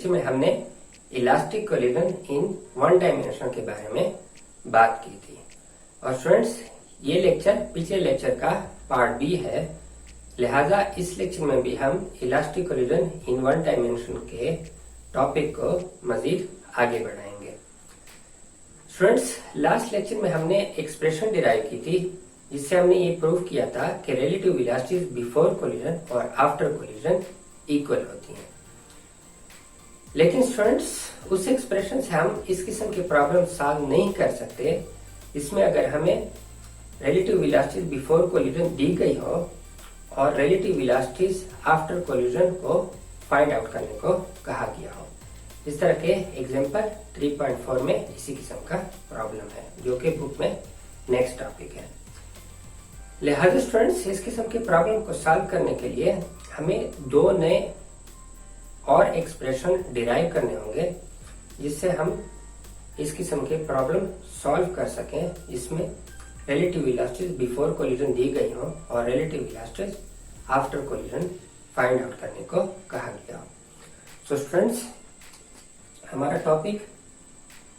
Lecture में हमने elastic collision in one dimension के बारे में बात की थी। और स्टूडेंट्स, ये लेक्चर पिछले लेक्चर का पार्ट बी है, लिहाजा इस लेक्चर में भी हम elastic collision in one dimension के टॉपिक को मजीद आगे बढ़ाएंगे। स्टूडेंट्स, लास्ट लेक्चर में हमने एक्सप्रेशन डिराइव की थी जिससे हमने ये प्रूव किया था कि रिलेटिव वेलोसिटीज बिफोर कोलिजन और आफ्टर कोलिजन इक्वल होती हैं। लेकिन स्टूडेंट्स, उस एक्सप्रेशन से हम इस किस्म के प्रॉब्लम सॉल्व नहीं कर सकते इसमें अगर हमें रिलेटिव वेलोसिटीज बिफोर कोलिजन दी गई हो और रिलेटिव वेलोसिटीज आफ्टर कोलिजन को फाइंड आउट करने को कहा गया हो। इस तरह के एग्जांपल 3.4 में इसी किस्म का प्रॉब्लम है जो कि बुक में नेक्स्ट टॉपिक है। लिहाजा स्टूडेंट्स, इस किस्म के प्रॉब्लम को सॉल्व करने के लिए हमें दो नए और एक्सप्रेशन डिराइव करने होंगे जिससे हम इस किस्म के प्रॉब्लम सॉल्व कर सकें जिसमें रिलेटिव वेलोसिटीज बिफोर कोलिजन दी गई हो और relative velocities after collision find out करने को कहा गया हो। सो स्टूडेंट्स, हमारा topic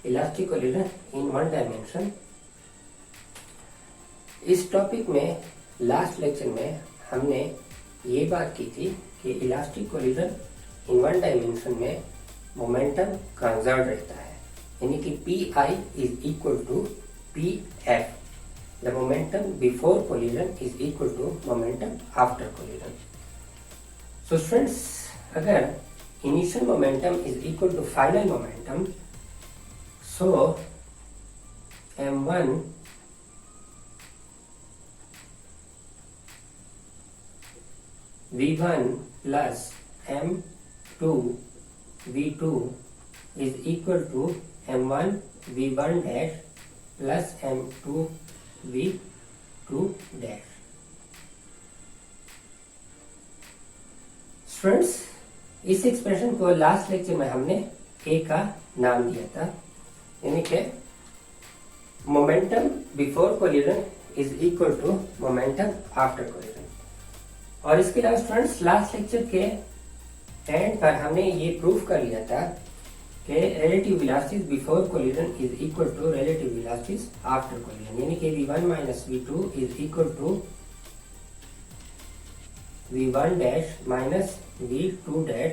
elastic collision in one dimension. इस टॉपिक में लास्ट लेक्चर में हमने ये बात की थी कि elastic collision in one dimension में मोमेंटम कंजर्व रहता है, यानी कि Pi is equal to Pf। The momentum before collision is equal to momentum after collision. So students, अगर initial momentum is equal to final momentum, so m1 v1 plus m2 v2 is equal to m1 v1 dash plus m2 v2 dash। Students, इस expression को last lecture में हमने A का नाम दिया था, यानी कि momentum before collision is equal to momentum after collision. और इसके अलावा स्टूडेंट्स, लास्ट लेक्चर के एंड पर हमने ये प्रूफ कर लिया था कि relative velocities before collision is equal to relative velocities after collision, यानी कि v1 minus v2 is equal to v1 dash minus v2 dash.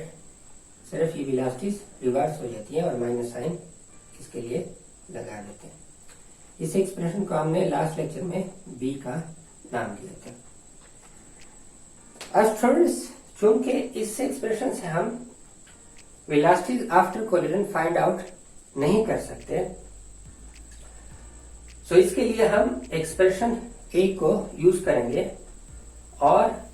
सिर्फ ये वेलोसिटीज रिवर्स हो जाती है और माइनस साइन इसके लिए लगा देते हैं। इस एक्सप्रेशन को हमने लास्ट लेक्चर में b का नाम दिया था। अब स्टूडेंट्स, चूंकि इस एक्सप्रेशन से हम velocities after collision find out नहीं कर सकते, सो इसके लिए हम एक्सप्रेशन ए को यूज करेंगे और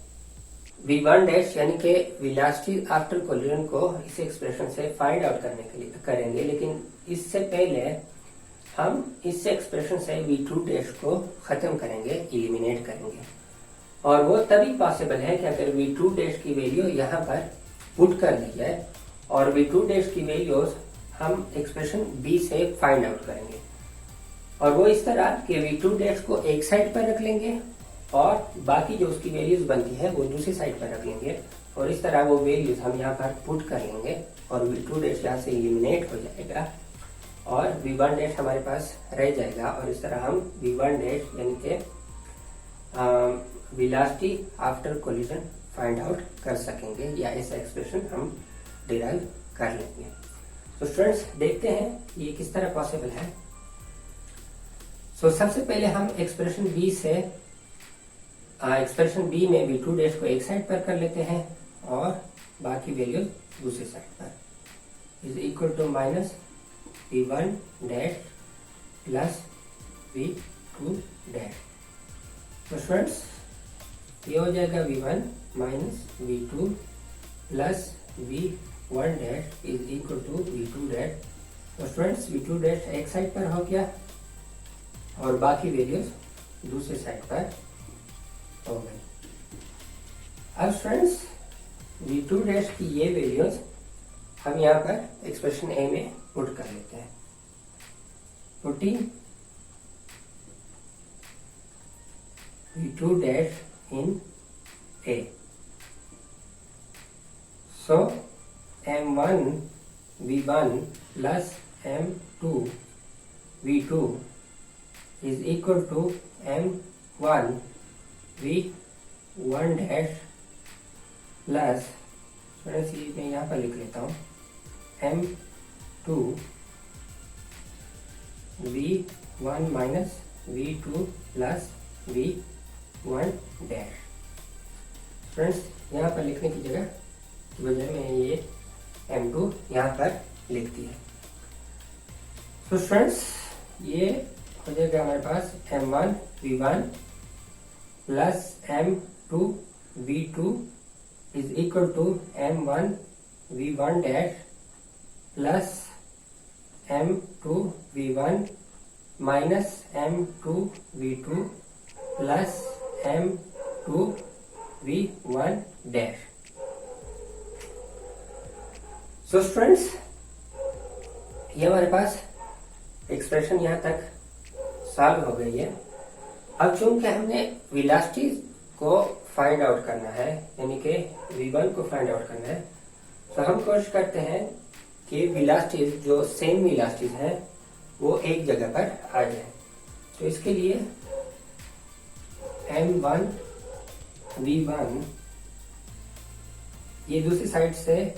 v1 डैश यानी कि वेलोसिटीज आफ्टर कोलिजन को इस एक्सप्रेशन से फाइंड आउट करने के लिए करेंगे। लेकिन इससे पहले हम इस एक्सप्रेशन से v2 डैश को खत्म करेंगे, इलिमिनेट करेंगे। और वो तभी पॉसिबल है कि अगर v2 डैश की वैल्यू यहाँ पर पुट कर दी जाए और v2 डैश की वैल्यूज हम एक्सप्रेशन b से फाइंड आउट करेंगे। और वो इस तरह कि v2 डैश को एक साइड पर रख लेंगे और बाकी जो उसकी वैल्यूज बनती है वो दूसरी साइड पर रख लेंगे और इस तरह वो वैल्यूज हम यहाँ पर पुट कर लेंगे और v2 डैश यहाँ से इलिमिनेट हो जाएगा और v1 डैश हमारे पास रह जाएगा। और इस तरह हम v1 डैश यानी कि velocity after collision find out कर सकेंगे या ऐसा एक्सप्रेशन हम डिराइव कर लेंगे। तो स्टूडेंट्स, देखते हैं ये किस तरह पॉसिबल है। सबसे पहले हम एक्सप्रेशन बी से एक्सप्रेशन बी में v2 डैश को एक साइड पर कर लेते हैं और बाकी वैल्यूज दूसरी साइड पर is equal to minus v1 dash plus v2 dash. तो स्टूडेंट्स, ये हो जाएगा v1 minus v2 plus v1 dash is equal to v2 dash. तो स्टूडेंट्स, v2 डैश एक साइड पर हो गया और बाकी वैल्यूज दूसरी साइड पर हो गई। अब स्टूडेंट्स, v2 डैश की ये वैल्यूज हम यहाँ पर एक्सप्रेशन ए में पुट कर लेते हैं। Putting v2 dash in A. So m1 V1 plus M2 V2 is equal to M1 V1 dash plus मैं यहाँ पर लिख लेता हूँ M2 V1 minus V2 plus V1 dash. Friends यहाँ पर लिखने की जगह की बजाय मैं ये M2 यहाँ पर लिख दिया। तो फ्रेंड्स ये हो जाएगा हमारे पास M1 V1 plus M2 V2 is equal to M1 V1 dash plus M2 V1 minus M2 V2 plus M2 V1 dash। So students ये हमारे पास एक्सप्रेशन यहाँ तक सॉल्व हो गई है। अब चूंकि हमने वेलोसिटी को फाइंड आउट करना है, यानी कि V1 को फाइंड आउट करना है, तो हम कोशिश करते हैं कि वेलोसिटीज जो सेम वेलोसिटीज हैं वो एक जगह पर आ जाए। तो इसके लिए M1 V1 ये दूसरी साइड से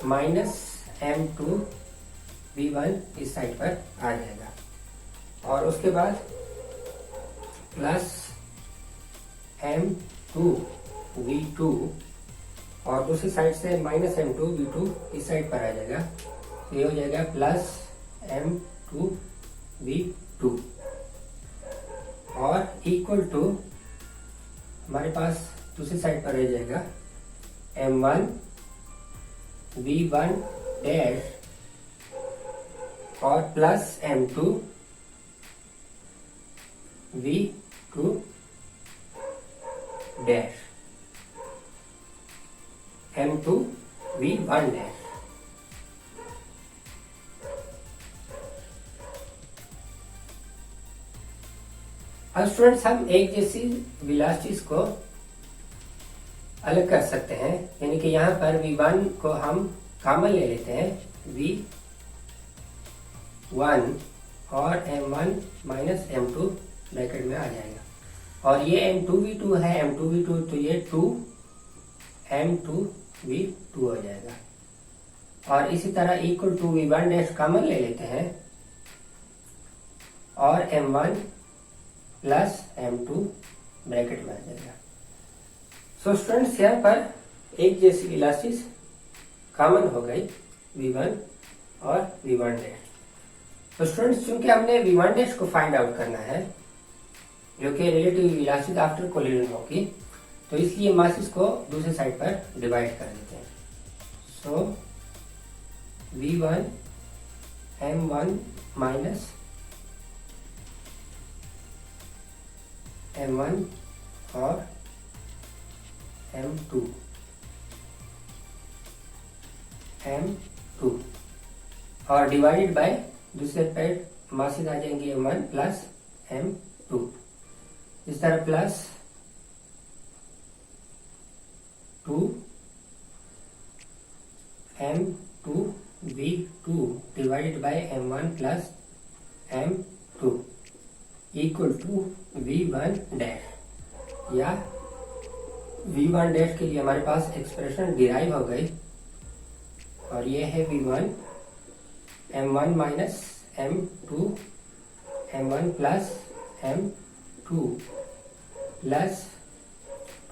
माइनस M2 V1 इस साइड पर आ जाएगा और उसके बाद प्लस M2 V2 और दूसरी साइड से माइनस M2 V2 इस साइड पर आ जाएगा। तो ये हो जाएगा प्लस M2 V2 और इक्वल टू हमारे पास दूसरी साइड पर रह जाएगा M1 V1 डैश और plus M2 V2 dash M2 V1 dash. अब स्टूडेंट्स हम एक जैसी वेलोसिटीज को अलग कर सकते हैं, यानी कि यहाँ पर V1 को हम कॉमन ले लेते हैं V1 और M1 माइनस M2 ब्रैकेट में आ जाएगा और ये M2V2 है, M2V2 तो ये 2 M2V2 हो जाएगा और इसी तरह equal to V1 dash common ले लेते हैं और M1 प्लस M2 ब्रैकेट में आ जाएगा। सो स्टूडेंट्स यहाँ पर एक जैसी वेलोसिटीज कॉमन हो गई V1 और V1 डैश। तो स्टूडेंट्स चूंकि हमने V1 डैश को फाइंड आउट करना है जो कि रिलेटिव वेलोसिटी आफ्टर कोलिजन होगी, तो इसलिए मासेस को दूसरे साइड पर डिवाइड कर देते हैं। सो V1 M1 माइनस M1 और M2 और डिवाइडेड बाय दूसरे साइड मासेस आ जाएंगे M1 प्लस M2, इस तरह plus 2 M2 V2 divided by M1 plus M2 equal to V1 dash. या V1 डैश के लिए हमारे पास एक्सप्रेशन डिराइव हो गई और ये है V1 M1 minus M2 M1 plus M2 plus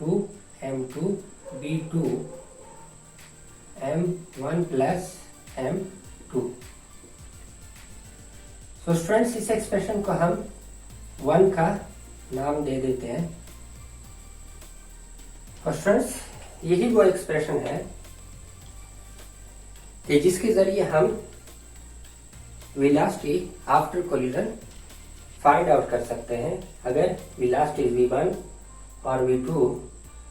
2 M2 V2 M1 plus M2। So students इस एक्सप्रेशन को हम 1 का नाम दे देते हैं और स्टूडेंट्स यही वो एक्सप्रेशन है कि जिसके जरिए हम velocity after collision find out कर सकते हैं अगर वेलोसिटी V1 और V2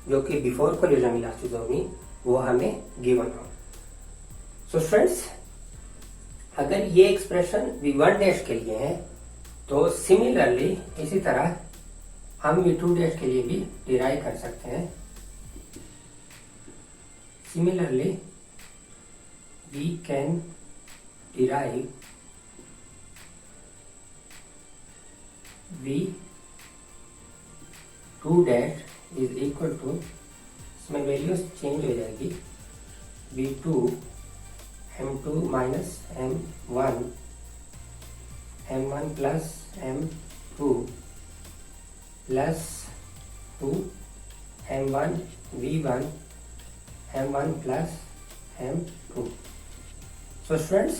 जो कि बिफोर कोलिजन वेलोसिटीज होगी वो हमें गिवन हो। सो फ्रेंड्स अगर ये एक्सप्रेशन V1 डैश के लिए है तो सिमिलरली इसी तरह हम V2 डैश के लिए भी डिराइव कर सकते हैं। Similarly we can derive v2 dash is equal to, इसमें वैल्यूज चेंज हो जाएगी, v2 m2 minus m1 m1 plus m2 plus 2 m1 v1 m1 plus m2। So students,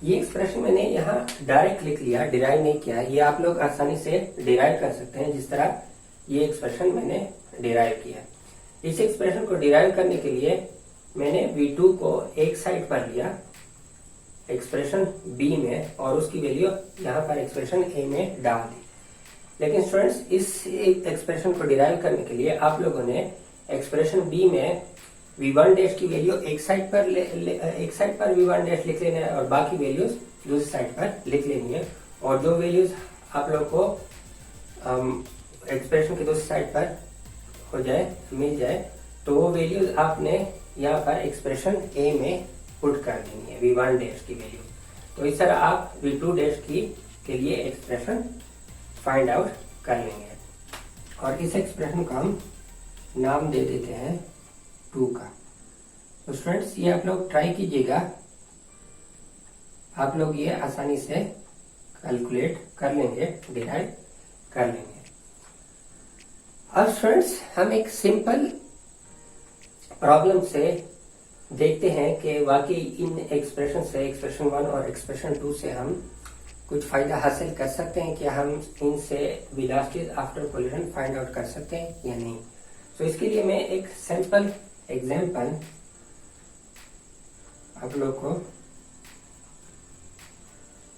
ये एक्सप्रेशन मैंने यहाँ डायरेक्ट लिख लिया, डिराइव नहीं किया। ये आप लोग आसानी से डिराइव कर सकते हैं जिस तरह ये एक्सप्रेशन मैंने डिराइव किया। इस एक्सप्रेशन को डिराइव करने के लिए मैंने v2 को एक साइड पर लिया एक्सप्रेशन b में और उसकी वैल्यू यहाँ पर एक्सप्रेशन a में डाल दी। लेकिन स्टूडेंट्स, इस एक्सप्रेशन को डिराइव करने के लिए आप लोगों ने एक्सप्रेशन b में v1 डैश की वैल्यू एक साइड पर v1 डैश लिख लेना है और बाकी वैल्यूज दूसरी साइड पर लिख लेनी है। और जो वैल्यूज आप लोग को एक्सप्रेशन की दूसरी साइड पर हो जाए, मिल जाए, तो वो वैल्यूज आपने यहाँ पर एक्सप्रेशन a में पुट कर देनी है, v1 डैश की वैल्यू। तो इस तरह आप v2 डैश के लिए एक्सप्रेशन फाइंड आउट कर लेंगे। और इस एक्सप्रेशन को हम नाम दे देते हैं 2 का। तो स्टूडेंट्स, ये आप लोग ट्राई कीजिएगा, आप लोग ये आसानी से कैलकुलेट कर लेंगे, डिराइव कर लेंगे। अब स्टूडेंट्स, हम एक सिंपल प्रॉब्लम से देखते हैं कि वाकई इन एक्सप्रेशन से, एक्सप्रेशन 1 और एक्सप्रेशन 2 से हम कुछ फायदा हासिल कर सकते हैं, क्या हम इनसे velocity after collision find out कर सकते हैं या नहीं। तो इसके लिए मैं एक सिंपल एग्जांपल आप लोग को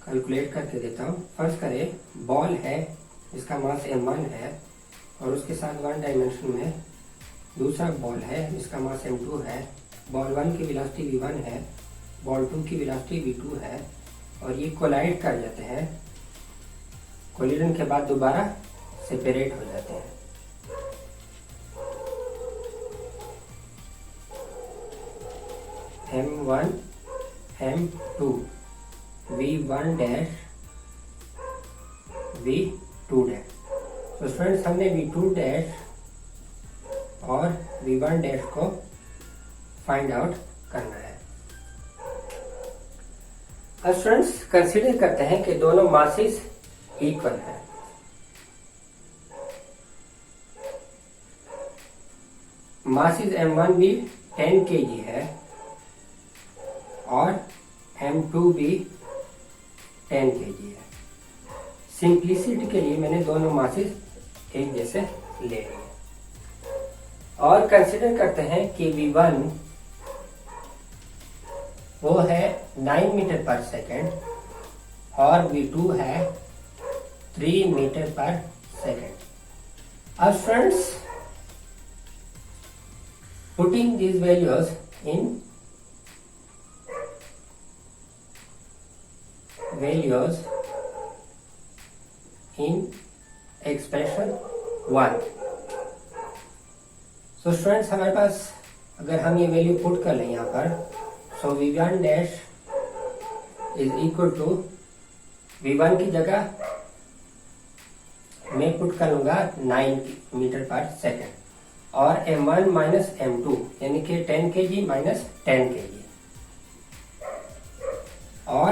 कैलकुलेट करके देता हूँ। फर्स्ट करें, बॉल है जिसका मास m1 है और उसके साथ 1 डायमेंशन में दूसरा बॉल है जिसका मास m2 है। बॉल 1 की वेलोसिटी v1 है, बॉल 2 की वेलोसिटी v2 है और ये कोलाइड कर जाते हैं। कोलिजन के बाद दोबारा सेपरेट हो जाते हैं। m1 m2 v1 dash v2 dash. तो स्टूडेंट्स, हमने v2 डैश और v1 डैश को फाइंड आउट करना है। अब स्टूडेंट्स, कंसीडर करते हैं कि दोनों मासेस इक्वल हैं। मासेस m1 भी 10 kg है और m2 भी 10 kg है। सिंप्लिसिटी के लिए मैंने दोनों मासेस एक जैसे ले लिए। और कंसीडर करते हैं कि v1 वो है 9 मीटर पर सेकेंड और v2 है 3 मीटर पर सेकेंड। अब friends, putting these values in expression 1। So students, हमारे पास अगर हम ये वैल्यू पुट कर लें यहाँ पर, so v1 dash is equal to v1 की जगह मैं पुट कर लूंगा 9 मीटर पर सेकेंड और m1 माइनस m2 यानी कि 10 kg माइनस 10 kg और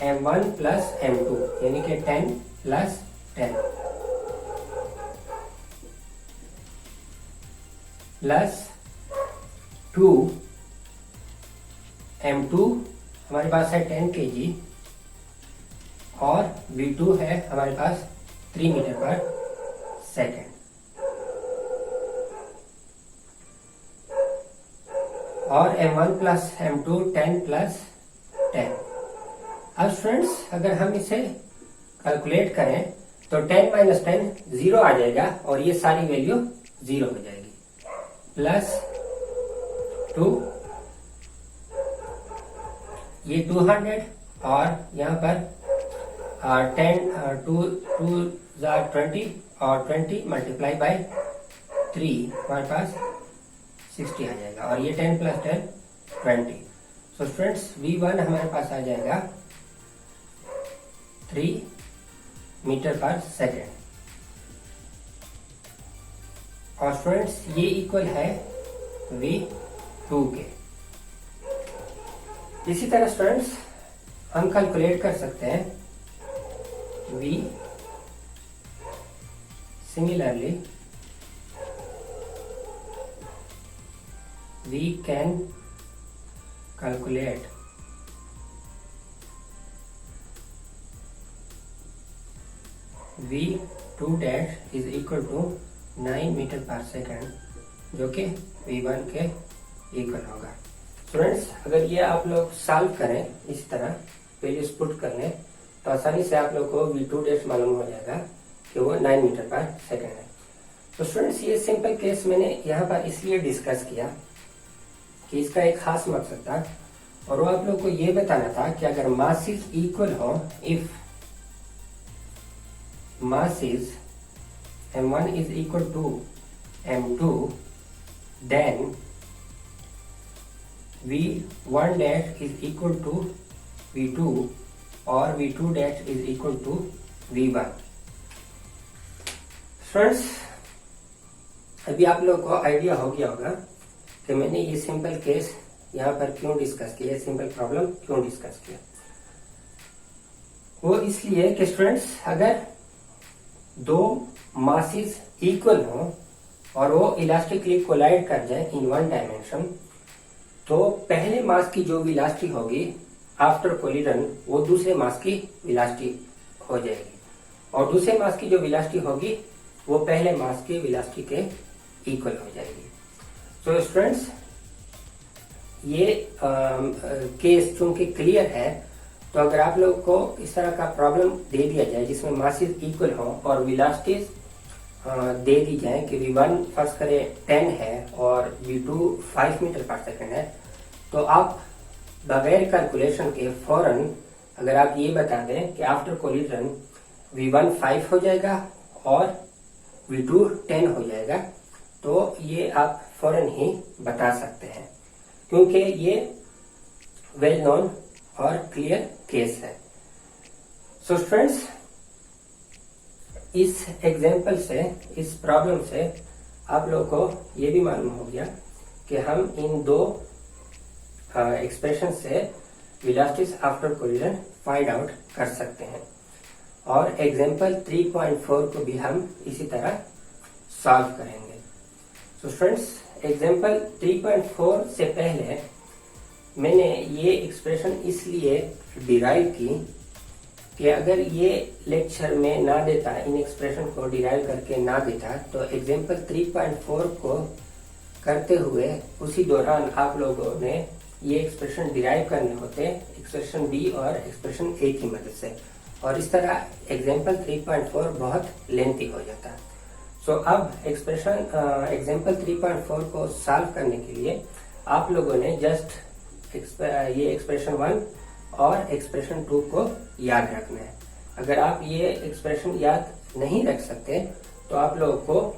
m1 प्लस m2 यानी कि 10 प्लस 10 प्लस 2 m2 हमारे पास है 10 kg और v2 है हमारे पास 3 मीटर पर सेकेंड और m1 प्लस m2 10 प्लस 10। अब स्टूडेंट्स, अगर हम इसे कैलकुलेट करें तो 10 माइनस 10 0 आ जाएगा और ये सारी वैल्यू 0 हो जाएगी। प्लस 2 ये 200 और यहाँ पर 20 और 20 मल्टीप्लाई बाय 3 हमारे पास 60 आ जाएगा और ये 10 प्लस 10 20। सो स्टूडेंट्स V1 हमारे पास आ जाएगा 3 मीटर पर सेकेंड, और स्टूडेंट्स ये इक्वल है V2 के। इसी तरह स्टूडेंट्स हम कैलकुलेट कर सकते हैं V, similarly we can calculate V2 dash is equal to 9 metre पर सेकेंड, जो कि V1 के इक्वल होगा। स्टूडेंट्स अगर ये आप लोग सॉल्व करें इस तरह वैल्यूज पुट कर लें तो आसानी से आप लोग को V2 डैश मालूम हो जाएगा कि वो 9 मीटर पर सेकेंड है। तो स्टूडेंट्स ये सिंपल केस मैंने यहाँ पर इसलिए डिस्कस किया कि इसका एक खास मकसद था, और वो आप लोग को ये बताना था कि अगर मासेस इक्वल हो, if masses m1 is equal to m2, then v1 dash is equal to v2 or v2 dash is equal to v1। Friends अभी आप लोग को आइडिया हो गया होगा कि मैंने ये सिंपल केस यहाँ पर क्यों डिस्कस किया, सिंपल प्रॉब्लम क्यों डिस्कस किया। वो इसलिए कि स्टूडेंट्स अगर दो मासेस इक्वल हो और वो इलास्टिकली कोलाइड कर जाए इन वन डायमेंशन, तो पहले मास की जो वेलोसिटी होगी आफ्टर कोलिजन वो दूसरे मास की वेलोसिटी हो जाएगी, और दूसरे मास की जो वेलोसिटी होगी वो पहले मास की वेलोसिटी के इक्वल हो जाएगी। तो स्टूडेंट्स ये केस चूंकि क्लियर है, तो अगर आप लोग को इस तरह का प्रॉब्लम दे दिया जाए जिसमें मासेस इक्वल हो और वेलोसिटीज दे दी जाए कि V1 फर्ज करे 10 है और V2 5 मीटर पर सेकेंड है, तो आप बगैर कैलकुलेशन के फौरन अगर आप ये बता दें कि आफ्टर कोलिजन V1 5 हो जाएगा और V2 10 हो जाएगा, तो ये आप फौरन ही बता सकते हैं क्योंकि ये वेल नोन और क्लियर केस है। सो स्टूडेंट्स इस एग्जाम्पल से, इस प्रॉब्लम से आप लोग को ये भी मालूम हो गया कि हम इन दो एक्सप्रेशन से velocities after collision find out कर सकते हैं, और एग्जाम्पल 3.4 को भी हम इसी तरह सॉल्व करेंगे। सो फ्रेंड्स एग्जाम्पल 3.4 से पहले मैंने ये एक्सप्रेशन इसलिए डिराइव की कि अगर ये लेक्चर में ना देता, इन एक्सप्रेशन को डिराइव करके ना देता, तो एग्जाम्पल 3.4 को करते हुए उसी दौरान आप लोगों ने ये एक्सप्रेशन डिराइव करने होते एक्सप्रेशन बी और एक्सप्रेशन ए की मदद से, और इस तरह एग्जाम्पल 3.4 बहुत लेंथी हो जाता। सो अब एग्जाम्पल 3.4 को सॉल्व करने के लिए आप लोगों ने जस्ट ये एक्सप्रेशन 1 और एक्सप्रेशन 2 को याद रखना है। अगर आप ये एक्सप्रेशन याद नहीं रख सकते तो आप लोगों को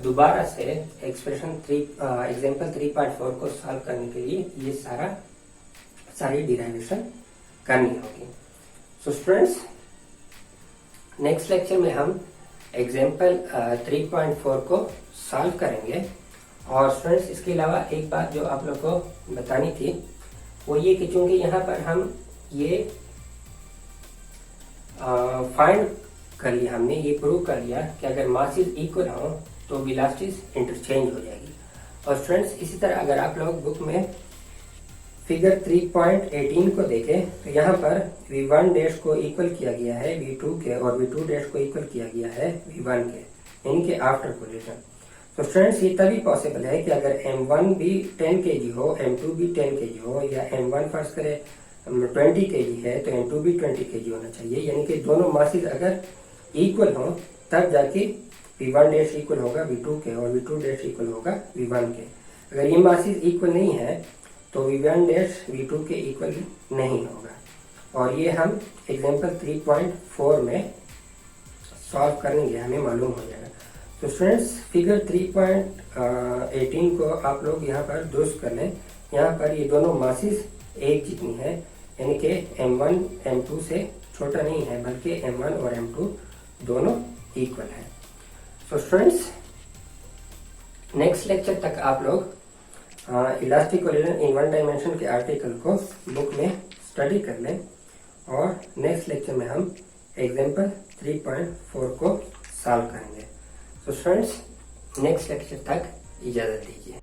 दोबारा से एग्जाम्पल 3.4 को सॉल्व करने के लिए ये सारी डिराइवेशन करनी होगी। सो स्टूडेंट्स नेक्स्ट लेक्चर में हम एग्जाम्पल 3.4 को सॉल्व करेंगे, और स्टूडेंट्स इसके अलावा एक बात जो आप लोग को बतानी थी वो ये कि चूंकि यहाँ पर हम ये फाइंड कर लिया, हमने ये प्रूव कर लिया कि अगर मासेस इक्वल हो तो वेलोसिटीज इंटरचेंज हो जाएगी। और स्टूडेंट्स इसी तरह अगर आप लोग बुक में फिगर 3.18 को देखें तो यहाँ पर V1 डैश को इक्वल किया गया है V2 के, और V2 डैश को इक्वल किया गया है V1 के, इनके आफ्टर कोलिजन। तो फ्रेंड्स ये तभी पॉसिबल है कि अगर M1 भी 10 kg हो, M2 भी 10 kg हो, या M1 फर्ज करे 20 kg है तो M2 भी 20 kg होना चाहिए, यानी कि दोनों मासेस अगर इक्वल हो तब जाके V1 डैश इक्वल होगा V2 के और V2 डैश इक्वल होगा V1 के। अगर ये मासेस इक्वल नहीं है तो V1 डैश V2 के इक्वल नहीं होगा, और ये हम एग्जाम्पल 3.4 में सॉल्व करेंगे, हमें मालूम हो जाएगा। तो स्टूडेंट्स फिगर 3.18 को आप लोग यहाँ पर दुरुस्त कर लें यहाँ पर ये दोनों मासिस एक जितनी है, यानी कि M1 M2 से छोटा नहीं है, बल्कि M1 और M2 दोनों इक्वल है। सो स्टूडेंट्स, नेक्स्ट लेक्चर तक आप लोग elastic collision in one dimension के आर्टिकल को बुक में स्टडी कर लें, और नेक्स्ट लेक्चर में हम एग्जाम्पल 3.4 को सॉल्व करेंगे। तो स्टूडेंट्स, नेक्स्ट लेक्चर तक इजाजत दीजिए।